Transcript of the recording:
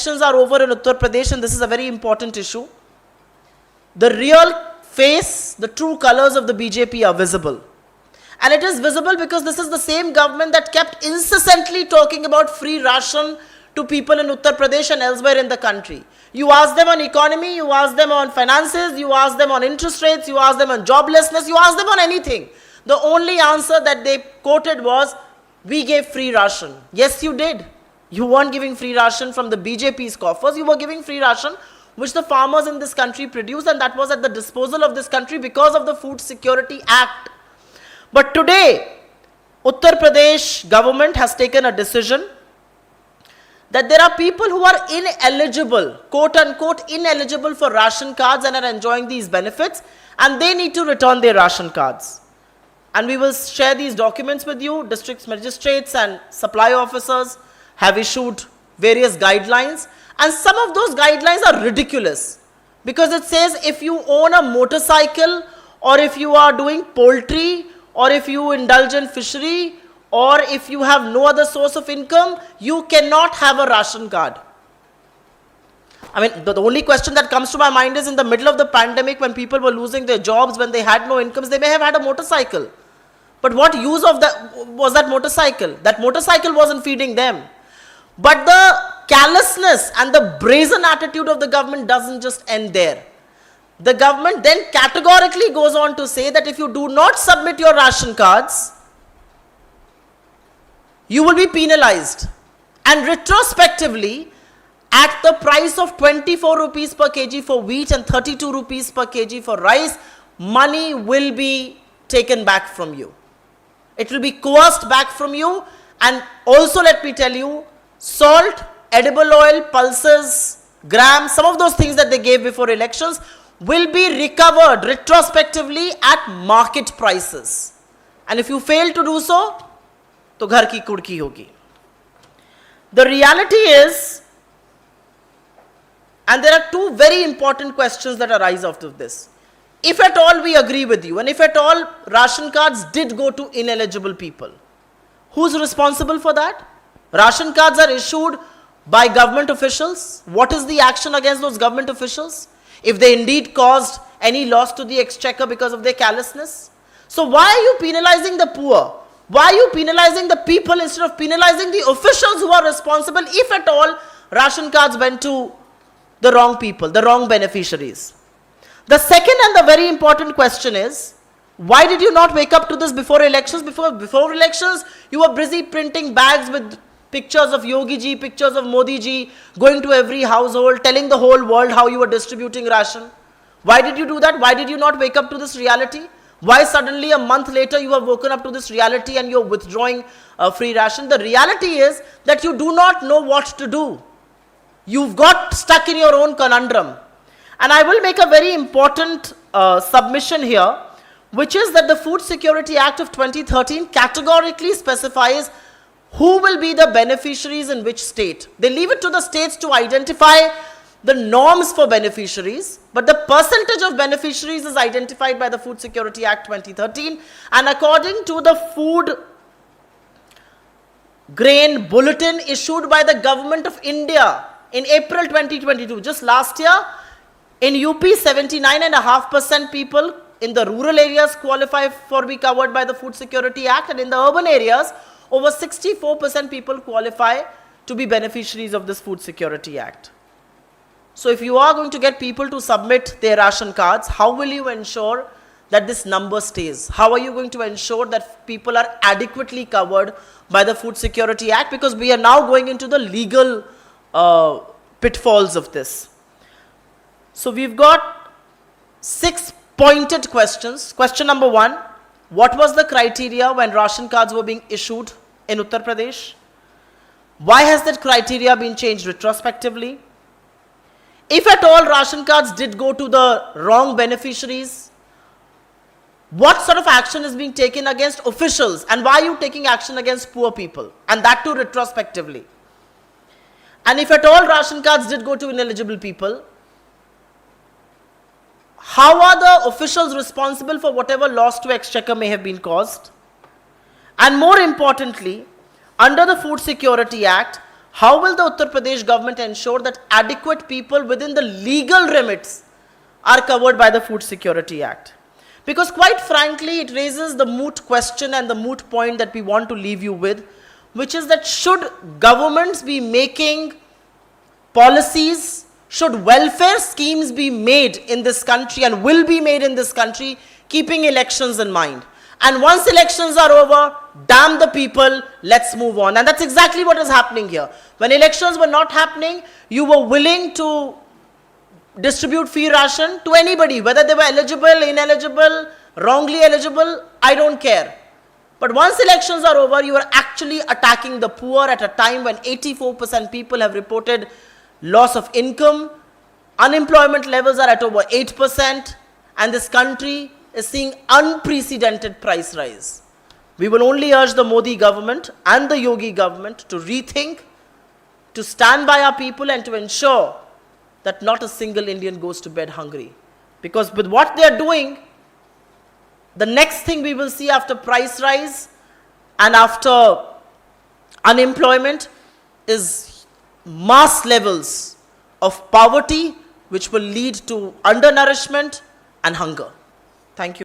Elections are over in Uttar Pradesh, and this is a very important issue. The real face, the true colors of the BJP are visible. And it is visible because this is the same government that kept incessantly talking about free ration to people in Uttar Pradesh and elsewhere in the country. You ask them on economy, you ask them on finances, you ask them on interest rates, you ask them on joblessness, you ask them on anything. The only answer that they quoted was, we gave free ration. Yes, you did. You weren't giving free ration from the BJP's coffers, you were giving free ration which the farmers in this country produced, and that was at the disposal of this country because of the Food Security Act. But today, Uttar Pradesh government has taken a decision that there are people who are ineligible, quote unquote, ineligible for ration cards and are enjoying these benefits, and they need to return their ration cards. And we will share these documents with you. District magistrates and supply officers have issued various guidelines, and some of those guidelines are ridiculous because it says if you own a motorcycle, or if you are doing poultry, or if you indulge in fishery, or if you have no other source of income, you cannot have a ration card. I mean, the only question that comes to my mind is, in the middle of the pandemic, when people were losing their jobs, when they had no incomes, they may have had a motorcycle. But what use of that was that motorcycle? That motorcycle wasn't feeding them. But the callousness and the brazen attitude of the government doesn't just end there. The government then categorically goes on to say that if you do not submit your ration cards, you will be penalized. And retrospectively, at the price of 24 rupees per kg for wheat and 32 rupees per kg for rice, money will be taken back from you. It will be coerced back from you. And also, let me tell you, salt, edible oil, pulses, grams, some of those things that they gave before elections will be recovered retrospectively at market prices. And if you fail to do so, to ghar ki kudki hogi. The reality is, and there are two very important questions that arise out of this. If at all we agree with you, and if at all ration cards did go to ineligible people, who's responsible for that? Ration cards are issued by government officials. What is the action against those government officials if they indeed caused any loss to the exchequer because of their callousness? So why are you penalizing the poor? Why are you penalizing the people instead of penalizing the officials who are responsible if at all ration cards went to the wrong people, the wrong beneficiaries? The second and the very important question is, why did you not wake up to this before elections? Before elections, you were busy printing bags with pictures of Yogi ji, pictures of Modi ji, going to every household, telling the whole world how you were distributing ration. Why did you do that? Why did you not wake up to this reality? Why suddenly a month later you have woken up to this reality and you're withdrawing free ration? The reality is that you do not know what to do. You've got stuck in your own conundrum. And I will make a very important submission here, which is that the Food Security Act of 2013 categorically specifies who will be the beneficiaries in which state. They leave it to the states to identify the norms for beneficiaries, but the percentage of beneficiaries is identified by the Food Security Act 2013, and according to the Food Grain Bulletin issued by the Government of India in April 2022, just last year, in UP, 79.5% people in the rural areas qualify for be covered by the Food Security Act, and in the urban areas, over 64% people qualify to be beneficiaries of this Food Security Act. So if you are going to get people to submit their ration cards, how will you ensure that this number stays? How are you going to ensure that people are adequately covered by the Food Security Act? Because we are now going into the legal pitfalls of this. So we've got 6 pointed questions. Question number 1, what was the criteria when ration cards were being issued in Uttar Pradesh? Why has that criteria been changed retrospectively? If at all ration cards did go to the wrong beneficiaries, what sort of action is being taken against officials, and why are you taking action against poor people, and that too retrospectively? And if at all ration cards did go to ineligible people, how are the officials responsible for whatever loss to exchequer may have been caused? And more importantly, under the Food Security Act, How will the Uttar Pradesh government ensure that adequate people within the legal remits are covered by the Food Security Act? Because quite frankly, it raises the moot question and the moot point that we want to leave you with, which is that should governments be making policies, should welfare schemes be made in this country and will be made in this country, keeping elections in mind? And once elections are over, damn the people, let's move on. And that's exactly what is happening here. When elections were not happening, you were willing to distribute free ration to anybody, whether they were eligible, ineligible, wrongly eligible, I don't care. But once elections are over, you are actually attacking the poor at a time when 84% people have reported loss of income, unemployment levels are at over 8%, and this country is seeing unprecedented price rise. We will only urge the Modi government and the Yogi government to rethink, to stand by our people and to ensure that not a single Indian goes to bed hungry. Because with what they are doing, the next thing we will see after price rise and after unemployment is mass levels of poverty, which will lead to undernourishment and hunger. Thank you.